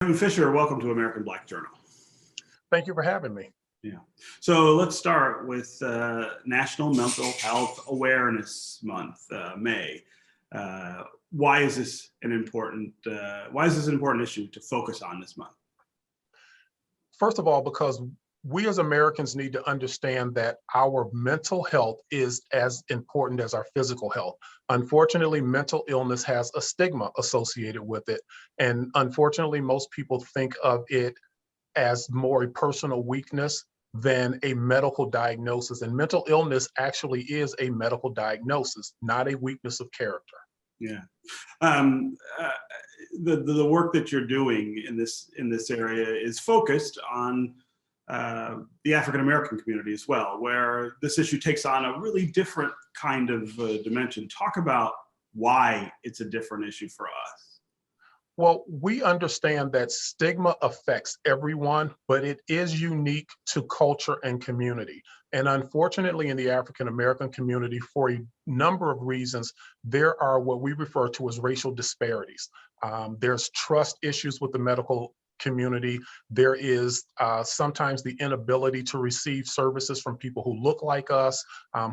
Kevin Fischer, welcome to American Black Journal. Thank you for having me. Yeah. So let's start with National Mental Health Awareness Month, May. Why is this an important issue to focus on this month? First of all, because we as Americans need to understand that our mental health is as important as our physical health. Unfortunately, mental illness has a stigma associated with it. And unfortunately, most people think of it as more a personal weakness than a medical diagnosis. And mental illness actually is a medical diagnosis, not a weakness of character. Yeah. The work that you're doing in this area is focused on the African American community as well, where this issue takes on a really different kind of dimension. Talk about why it's a different issue for us. Well, we understand that stigma affects everyone, but it is unique to culture and community. And unfortunately, in the African American community, for a number of reasons, there are what we refer to as racial disparities. There's trust issues with the medical community. There is sometimes the inability to receive services from people who look like us,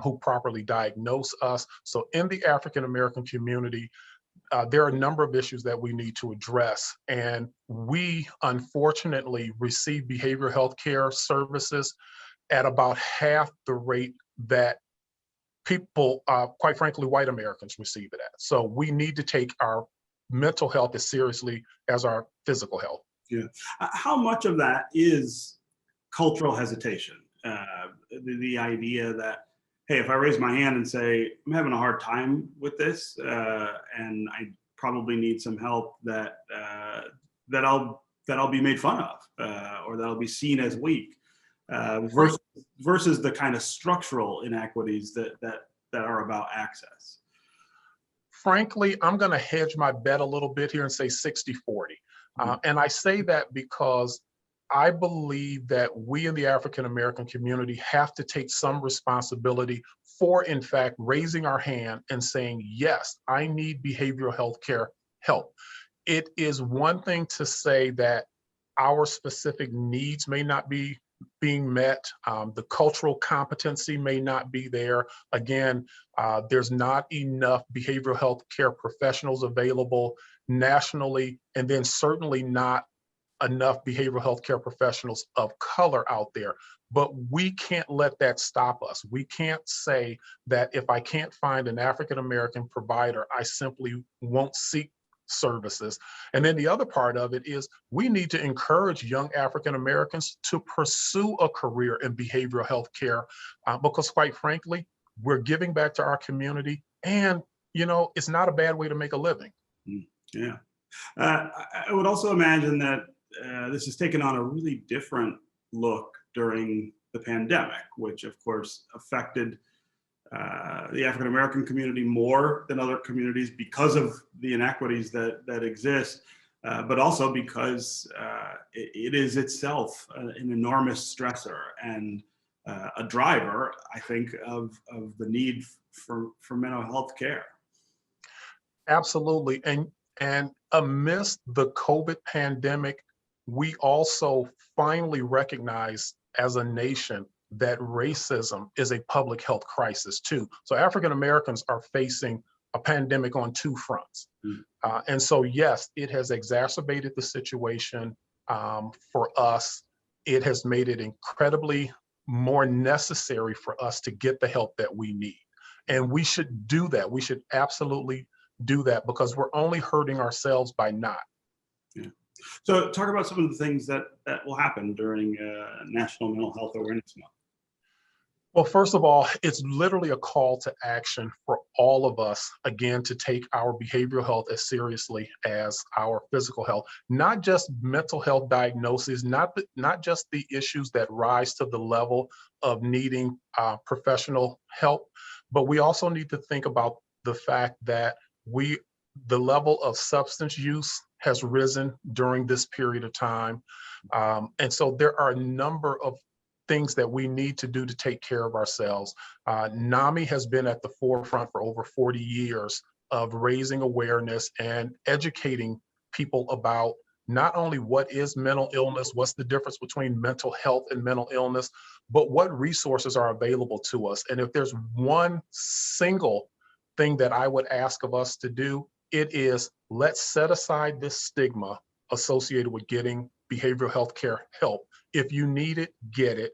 who properly diagnose us. So in the African American community, there are a number of issues that we need to address. And we unfortunately receive behavioral health care services at about half the rate that people, quite frankly, white Americans receive it at. So we need to take our mental health as seriously as our physical health. Yeah. How much of that is cultural hesitation? The idea that, hey, if I raise my hand and say, I'm having a hard time with this, and I probably need some help, that I'll be made fun of, or that I'll be seen as weak, versus the kind of structural inequities that are about access. Frankly, I'm going to hedge my bet a little bit here and say 60-40. And I say that because I believe that we in the African American community have to take some responsibility for, in fact, raising our hand and saying, yes, I need behavioral health care help. It is one thing to say that our specific needs may not be being met. The cultural competency may not be there. Again, there's not enough behavioral health care professionals available nationally, and then certainly not enough behavioral health care professionals of color out there. But we can't let that stop us. We can't say that if I can't find an African American provider, I simply won't seek services. And then the other part of it is we need to encourage young African Americans to pursue a career in behavioral health care, because quite frankly, we're giving back to our community, and it's not a bad way to make a living. Yeah. I would also imagine that this has taken on a really different look during the pandemic, which of course affected the African American community more than other communities because of the inequities that exist, but also because it is itself an enormous stressor and a driver, I think, of the need for mental health care. Absolutely. And amidst the COVID pandemic, we also finally recognize as a nation that racism is a public health crisis too. So African Americans are facing a pandemic on two fronts. And so, yes, it has exacerbated the situation for us. It has made it incredibly more necessary for us to get the help that we need. And we should do that. We should absolutely do that, because we're only hurting ourselves by not. Yeah. So talk about some of the things that will happen during National Mental Health Awareness Month. Well, first of all, it's literally a call to action for all of us, again, to take our behavioral health as seriously as our physical health, not just mental health diagnoses, not just the issues that rise to the level of needing professional help, but we also need to think about the fact that the level of substance use has risen during this period of time. And so there are a number of things that we need to do to take care of ourselves. NAMI has been at the forefront for over 40 years of raising awareness and educating people about not only what is mental illness, what's the difference between mental health and mental illness, but what resources are available to us. And if there's one single thing that I would ask of us to do, it is let's set aside this stigma associated with getting behavioral health care help. If you need it, get it.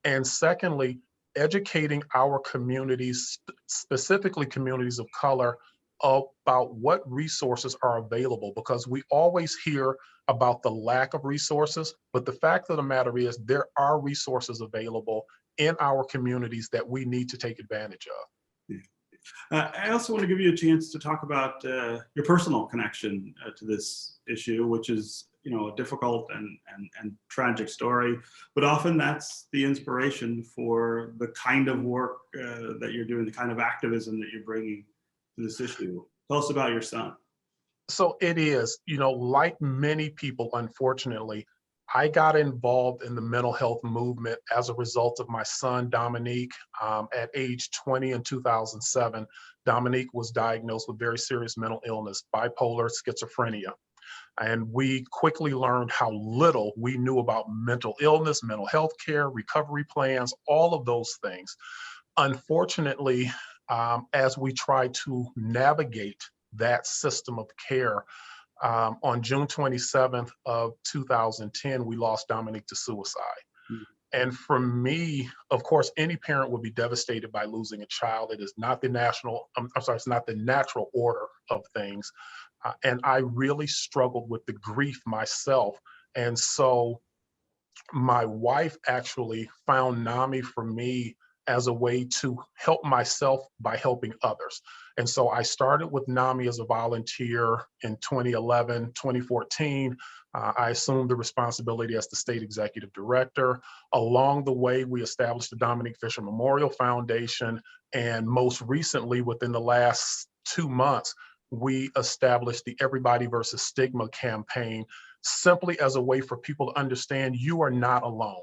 And secondly, educating our communities, specifically communities of color, about what resources are available, because we always hear about the lack of resources, but the fact of the matter is there are resources available in our communities that we need to take advantage of. I also want to give you a chance to talk about your personal connection to this issue, which is, a difficult and tragic story, but often that's the inspiration for the kind of work that you're doing, the kind of activism that you're bringing to this issue. Tell us about your son. So it is, like many people, unfortunately, I got involved in the mental health movement as a result of my son, Dominique. At age 20 in 2007, Dominique was diagnosed with very serious mental illness, bipolar schizophrenia. And we quickly learned how little we knew about mental illness, mental health care, recovery plans, all of those things. Unfortunately, as we try to navigate that system of care, on June 27th of 2010, we lost Dominique to suicide. And for me, of course, any parent would be devastated by losing a child. It is not the it's not the natural order of things. And I really struggled with the grief myself. And so my wife actually found NAMI for me as a way to help myself by helping others. And so I started with NAMI as a volunteer in 2011, 2014. I assumed the responsibility as the state executive director. Along the way, we established the Kevin Fischer Memorial Foundation. And most recently, within the last 2 months, we established the Everybody versus Stigma campaign, simply as a way for people to understand you are not alone.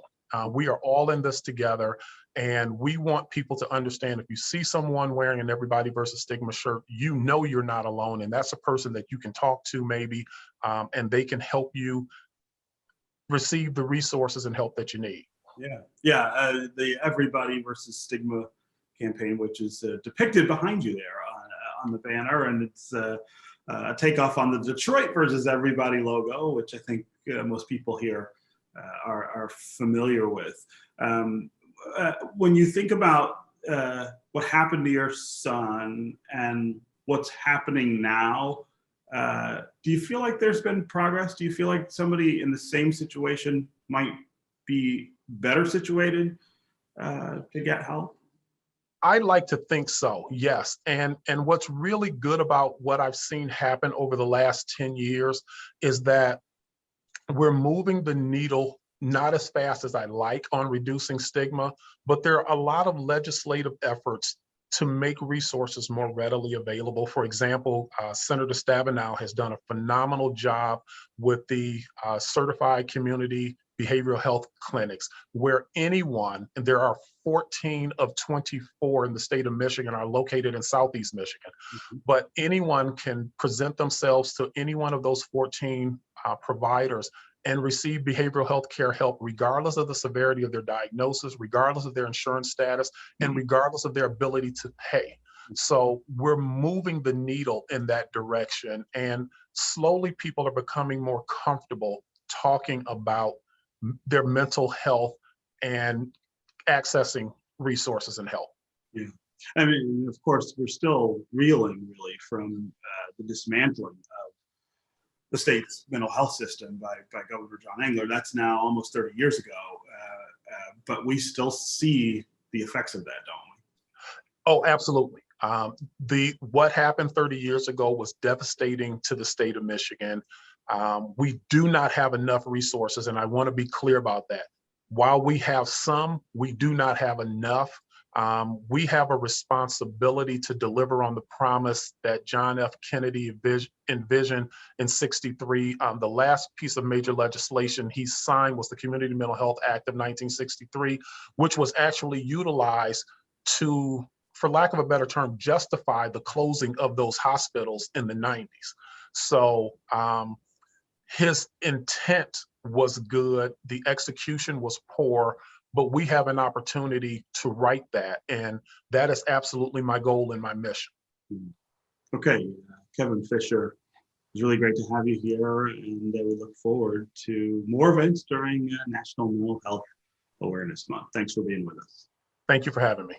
We are all in this together, and we want people to understand if you see someone wearing an Everybody versus Stigma shirt, you're not alone, and that's a person that you can talk to maybe, and they can help you receive the resources and help that you need. The Everybody versus Stigma campaign, which is depicted behind you there on the banner, and it's a takeoff on the Detroit versus Everybody logo, which I think most people here are familiar with. When you think about what happened to your son and what's happening now, do you feel like there's been progress? Do you feel like somebody in the same situation might be better situated to get help? I like to think so, yes. And what's really good about what I've seen happen over the last 10 years is that we're moving the needle not as fast as I like on reducing stigma, but there are a lot of legislative efforts to make resources more readily available. For example, Senator Stabenow has done a phenomenal job with the certified community behavioral health clinics, where anyone, and there are 14 of 24 in the state of Michigan, are located in Southeast Michigan. But anyone can present themselves to any one of those 14 providers and receive behavioral health care help, regardless of the severity of their diagnosis, regardless of their insurance status, and regardless of their ability to pay. So we're moving the needle in that direction, and slowly people are becoming more comfortable talking about their mental health and accessing resources and help. Yeah. I mean, of course, we're still reeling really from the dismantling of the state's mental health system by Governor John Engler. That's now almost 30 years ago, but we still see the effects of that, don't we? Oh, absolutely. What happened 30 years ago was devastating to the state of Michigan. We do not have enough resources, and I want to be clear about that. While we have some, we do not have enough. We have a responsibility to deliver on the promise that John F. Kennedy envisioned in '63. The last piece of major legislation he signed was the Community Mental Health Act of 1963, which was actually utilized to, for lack of a better term, justify the closing of those hospitals in the 90s. So his intent was good, the execution was poor, but we have an opportunity to right that. And that is absolutely my goal and my mission. Okay, Kevin Fischer, it's really great to have you here, and we look forward to more events during National Mental Health Awareness Month. Thanks for being with us. Thank you for having me.